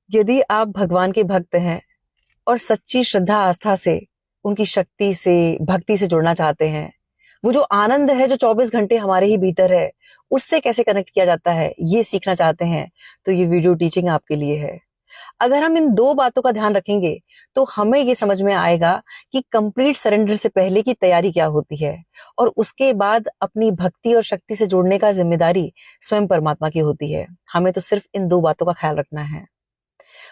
यदि आप भगवान के भक्त हैं और सच्ची श्रद्धा आस्था से उनकी शक्ति से भक्ति से जुड़ना चाहते हैं, वो जो आनंद है जो 24 घंटे हमारे ही भीतर है, उससे कैसे कनेक्ट किया जाता है ये सीखना चाहते हैं, तो ये वीडियो टीचिंग आपके लिए है। अगर हम इन दो बातों का ध्यान रखेंगे तो हमें ये समझ में आएगा कि कंप्लीट सरेंडर से पहले की तैयारी क्या होती है और उसके बाद अपनी भक्ति और शक्ति से जुड़ने का जिम्मेदारी स्वयं परमात्मा की होती है। हमें तो सिर्फ इन दो बातों का ख्याल रखना है।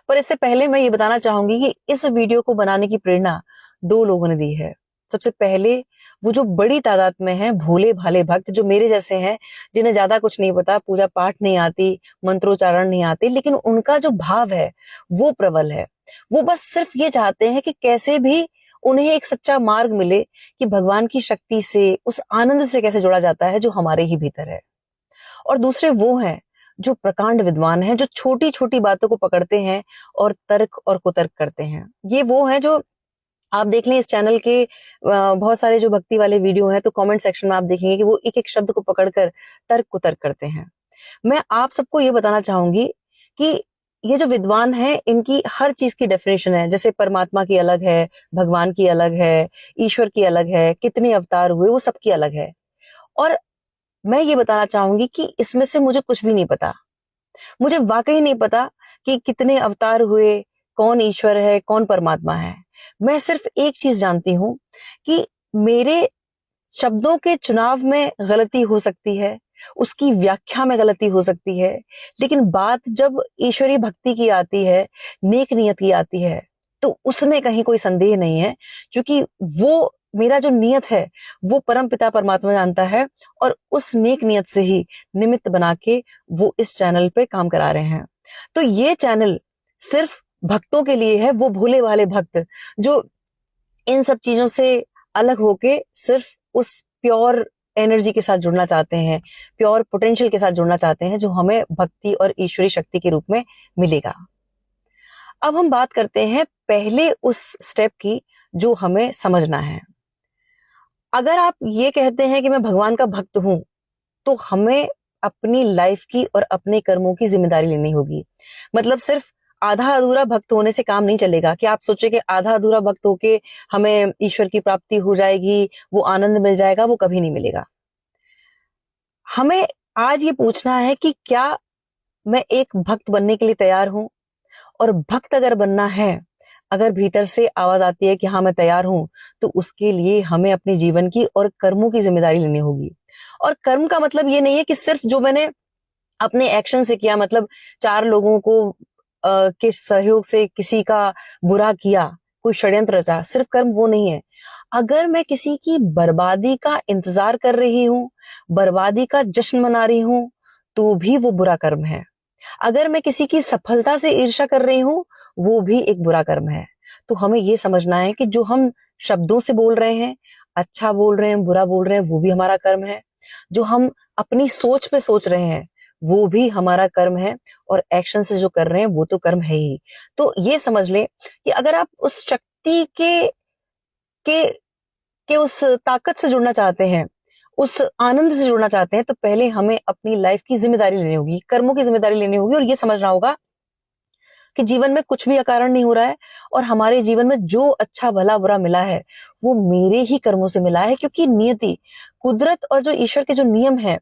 पर इससे पहले मैं ये बताना चाहूंगी कि इस वीडियो को बनाने की प्रेरणा दो लोगों ने दी है। सबसे पहले वो जो बड़ी तादाद में हैं भोले भाले भक्त जो मेरे जैसे हैं, जिन्हें ज्यादा कुछ नहीं पता, पूजा पाठ नहीं आती, मंत्रोच्चारण नहीं आते, लेकिन उनका जो भाव है वो प्रबल है। वो बस सिर्फ ये चाहते हैं कि कैसे भी उन्हें एक सच्चा मार्ग मिले कि भगवान की शक्ति से, उस आनंद से कैसे जुड़ा जाता है जो हमारे ही भीतर है। और दूसरे वो हैं जो प्रकांड विद्वान हैं, जो छोटी छोटी बातों को पकड़ते हैं और तर्क और कुतर्क करते हैं। ये वो हैं जो आप देख लें इस चैनल के बहुत सारे जो भक्ति वाले वीडियो हैं, तो कमेंट सेक्शन में आप देखेंगे कि वो एक एक शब्द को पकड़कर तर्क कुतर्क करते हैं। मैं आप सबको ये बताना चाहूंगी कि ये जो विद्वान है इनकी हर चीज की डेफिनेशन है। जैसे परमात्मा की अलग है, भगवान की अलग है, ईश्वर की अलग है, कितने अवतार हुए वो सबकी अलग है। और मैं ये बताना चाहूंगी कि इसमें से मुझे कुछ भी नहीं पता। मुझे वाकई नहीं पता कि कितने अवतार हुए, कौन ईश्वर है, कौन परमात्मा है। मैं सिर्फ एक चीज जानती हूं कि मेरे शब्दों के चुनाव में गलती हो सकती है, उसकी व्याख्या में गलती हो सकती है, लेकिन बात जब ईश्वरीय भक्ति की आती है, नेक नियत की आती है, तो उसमें कहीं कोई संदेह नहीं है, क्योंकि वो मेरा जो नियत है वो परम पिता परमात्मा जानता है और उस नेक नियत से ही निमित्त बना के वो इस चैनल पे काम करा रहे हैं। तो ये चैनल सिर्फ भक्तों के लिए है, वो भोले वाले भक्त जो इन सब चीजों से अलग होके सिर्फ उस प्योर एनर्जी के साथ जुड़ना चाहते हैं, प्योर पोटेंशियल के साथ जुड़ना चाहते हैं जो हमें भक्ति और ईश्वरी शक्ति के रूप में मिलेगा। अब हम बात करते हैं पहले उस स्टेप की जो हमें समझना है। अगर आप ये कहते हैं कि मैं भगवान का भक्त हूं, तो हमें अपनी लाइफ की और अपने कर्मों की जिम्मेदारी लेनी होगी। मतलब सिर्फ आधा अधूरा भक्त होने से काम नहीं चलेगा कि आप सोचे कि आधा अधूरा भक्त होके हमें ईश्वर की प्राप्ति हो जाएगी, वो आनंद मिल जाएगा, वो कभी नहीं मिलेगा। हमें आज ये पूछना है कि क्या मैं एक भक्त बनने के लिए तैयार हूं। और भक्त अगर बनना है, अगर भीतर से आवाज आती है कि हाँ मैं तैयार हूं, तो उसके लिए हमें अपने जीवन की और कर्मों की जिम्मेदारी लेनी होगी। और कर्म का मतलब ये नहीं है कि सिर्फ जो मैंने अपने एक्शन से किया, मतलब चार लोगों को के सहयोग से किसी का बुरा किया, कोई षड्यंत्र रचा, सिर्फ कर्म वो नहीं है। अगर मैं किसी की बर्बादी का इंतजार कर रही हूं, बर्बादी का जश्न मना रही हूं, तो भी वो बुरा कर्म है। अगर मैं किसी की सफलता से ईर्ष्या कर रही हूं, वो भी एक बुरा कर्म है। तो हमें ये समझना है कि जो हम शब्दों से बोल रहे हैं, अच्छा बोल रहे हैं, बुरा बोल रहे हैं, वो भी हमारा कर्म है। जो हम अपनी सोच पे सोच रहे हैं, वो भी हमारा कर्म है। और एक्शन से जो कर रहे हैं वो तो कर्म है ही। तो ये समझ लें कि अगर आप उस शक्ति के के उस ताकत से जुड़ना चाहते हैं, उस आनंद से जुड़ना चाहते हैं, तो पहले हमें अपनी लाइफ की जिम्मेदारी लेनी होगी, कर्मों की जिम्मेदारी लेनी होगी और ये समझना होगा कि जीवन में कुछ भी अकारण नहीं हो रहा है और हमारे जीवन में जो अच्छा भला बुरा मिला है वो मेरे ही कर्मों से मिला है। क्योंकि नियति, कुदरत और जो ईश्वर के जो नियम है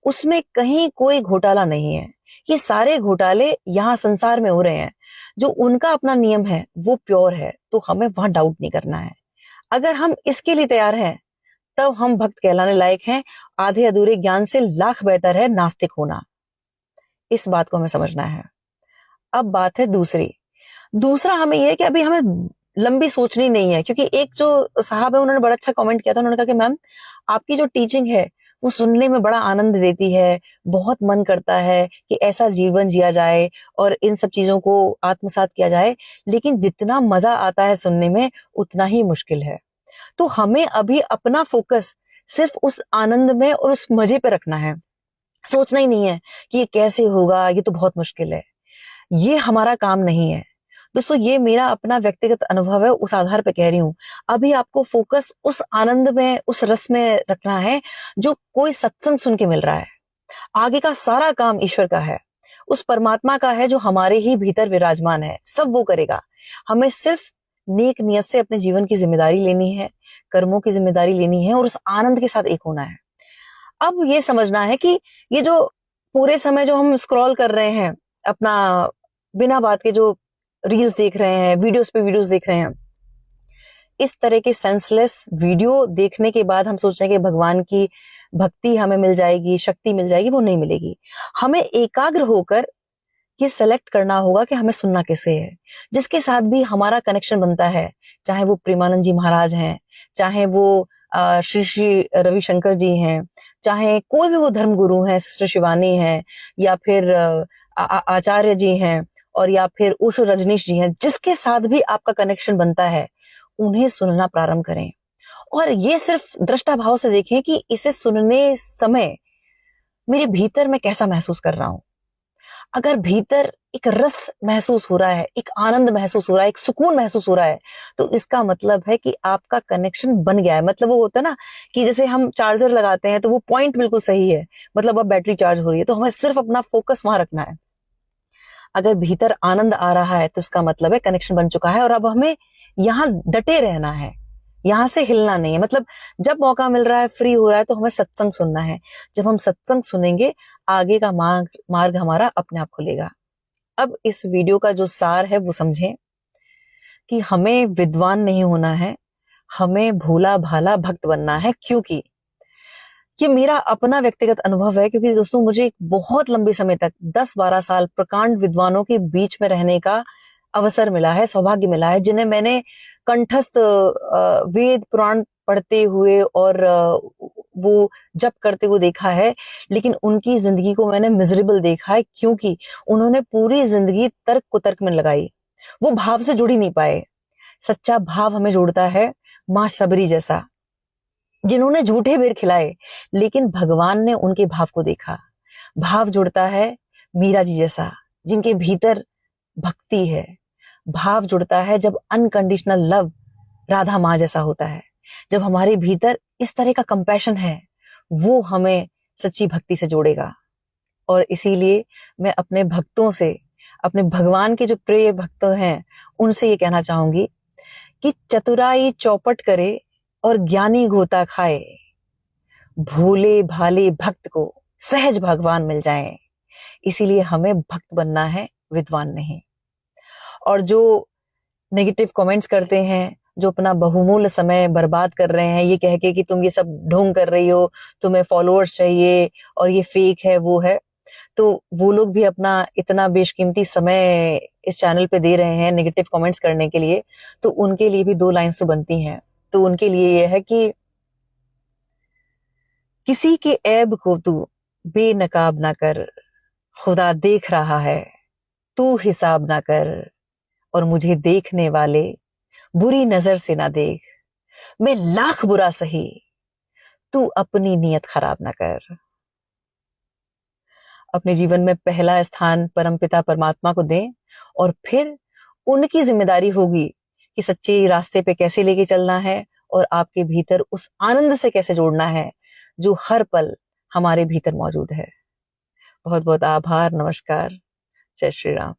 उसमें कहीं कोई घोटाला नहीं है। ये सारे घोटाले यहाँ संसार में हो रहे हैं। जो उनका अपना नियम है वो प्योर है, तो हमें वहां डाउट नहीं करना है। अगर हम इसके लिए तैयार हैं, तब हम भक्त कहलाने लायक हैं। आधे अधूरे ज्ञान से लाख बेहतर है नास्तिक होना। इस बात को हमें समझना है। अब बात है दूसरी। दूसरा हमें यह है कि अभी हमें लंबी सोचनी नहीं है, क्योंकि एक जो साहब है उन्होंने बड़ा अच्छा कमेंट किया था। उन्होंने कहा कि मैम, आपकी जो टीचिंग है वो सुनने में बड़ा आनंद देती है, बहुत मन करता है कि ऐसा जीवन जिया जाए और इन सब चीजों को आत्मसात किया जाए, लेकिन जितना मजा आता है सुनने में उतना ही मुश्किल है। तो हमें अभी अपना फोकस सिर्फ उस आनंद में और उस मजे पे रखना है। सोचना ही नहीं है कि ये कैसे होगा, ये तो बहुत मुश्किल है। ये हमारा काम नहीं है दोस्तों। ये मेरा अपना व्यक्तिगत अनुभव है, उस आधार पे कह रही हूं। अभी आपको फोकस उस आनंद में, उस रस में रखना है जो कोई सत्संग सुन के मिल रहा है। आगे का सारा काम ईश्वर का है। उस परमात्मा का है जो हमारे ही भीतर विराजमान है, सब वो करेगा। हमें सिर्फ नेक नियत से अपने जीवन की जिम्मेदारी लेनी है, कर्मों की जिम्मेदारी लेनी है और उस आनंद के साथ एक होना है। अब ये समझना है कि ये जो पूरे समय जो हम स्क्रॉल कर रहे हैं, अपना बिना बात के जो रील्स देख रहे हैं, वीडियोस पे वीडियोस देख रहे हैं, इस तरह के सेंसलेस वीडियो देखने के बाद हम सोच रहे हैं कि भगवान की भक्ति हमें मिल जाएगी, शक्ति मिल जाएगी, वो नहीं मिलेगी। हमें एकाग्र होकर ये सेलेक्ट करना होगा कि हमें सुनना किसे है, जिसके साथ भी हमारा कनेक्शन बनता है, चाहे वो प्रेमानंद जी महाराज हैं, चाहे वो श्री श्री रविशंकर जी हैं, चाहे कोई भी वो धर्म गुरु हैं, सिस्टर शिवानी हैं, या फिर आचार्य जी हैं, और या फिर ओशो रजनीश जी हैं, जिसके साथ भी आपका कनेक्शन बनता है, उन्हें सुनना प्रारंभ करें। और ये सिर्फ दृष्टा भाव से देखें कि इसे सुनने समय मेरे भीतर मैं कैसा महसूस कर रहा हूं। अगर भीतर एक रस महसूस हो रहा है, एक आनंद महसूस हो रहा है, एक सुकून महसूस हो रहा है, तो इसका मतलब है कि आपका कनेक्शन बन गया है। मतलब वो होता है ना कि जैसे हम चार्जर लगाते हैं तो वो पॉइंट बिल्कुल सही है, मतलब अब बैटरी चार्ज हो रही है, तो हमें सिर्फ अपना फोकस वहां रखना है। अगर भीतर आनंद आ रहा है तो इसका मतलब है कनेक्शन बन चुका है और अब हमें यहाँ डटे रहना है, यहां से हिलना नहीं है। मतलब जब मौका मिल रहा है, फ्री हो रहा है, तो हमें सत्संग सुनना है। जब हम सत्संग सुनेंगे, आगे का मार्ग हमारा अपने आप खुलेगा। अब इस वीडियो का जो सार है वो समझें कि हमें विद्वान नहीं होना है, हमें भोला भाला भक्त बनना है। क्योंकि ये मेरा अपना व्यक्तिगत अनुभव है, क्योंकि दोस्तों मुझे बहुत लंबे समय तक 10-12 साल प्रकांड विद्वानों के बीच में रहने का अवसर मिला है, सौभाग्य मिला है, जिन्हें मैंने कंठस्थ वेद पुराण पढ़ते हुए और वो जप करते हुए देखा है। लेकिन उनकी जिंदगी को मैंने मिजरेबल देखा है, क्योंकि उन्होंने पूरी जिंदगी तर्क कुतर्क में लगाई, वो भाव से जुड़ ही नहीं पाए। सच्चा भाव हमें जोड़ता है, मां शबरी जैसा, जिन्होंने झूठे बेर खिलाए लेकिन भगवान ने उनके भाव को देखा। भाव जुड़ता है मीरा जी जैसा, जिनके भीतर भक्ति है। भाव जुड़ता है जब अनकंडीशनल लव राधा माँ जैसा होता है, जब हमारे भीतर इस तरह का कंपैशन है, वो हमें सच्ची भक्ति से जोड़ेगा। और इसीलिए मैं अपने भक्तों से, अपने भगवान के जो प्रिय भक्त हैं, उनसे ये कहना चाहूंगी कि चतुराई चौपट करे और ज्ञानी घोता खाए, भोले भाले भक्त को सहज भगवान मिल जाएं। इसीलिए हमें भक्त बनना है, विद्वान नहीं। और जो नेगेटिव कमेंट्स करते हैं, जो अपना बहुमूल्य समय बर्बाद कर रहे हैं ये कह के कि तुम ये सब ढोंग कर रही हो, तुम्हें फॉलोअर्स चाहिए और ये फेक है, वो है, तो वो लोग भी अपना इतना बेशकीमती समय इस चैनल पे दे रहे हैं नेगेटिव कमेंट्स करने के लिए, तो उनके लिए भी 2 लाइन्स तो बनती हैं। तो उनके लिए ये है कि किसी के ऐब को तू बेनकाब ना कर, खुदा देख रहा है, तू हिसाब ना कर, और मुझे देखने वाले बुरी नजर से ना देख। मैं लाख बुरा सही, तू अपनी नीयत खराब ना कर। अपने जीवन में पहला स्थान परमपिता परमात्मा को दें, और फिर उनकी जिम्मेदारी होगी कि सच्चे रास्ते पे कैसे लेके चलना है और आपके भीतर उस आनंद से कैसे जोड़ना है जो हर पल हमारे भीतर मौजूद है। बहुत बहुत आभार, नमस्कार, जय श्री राम।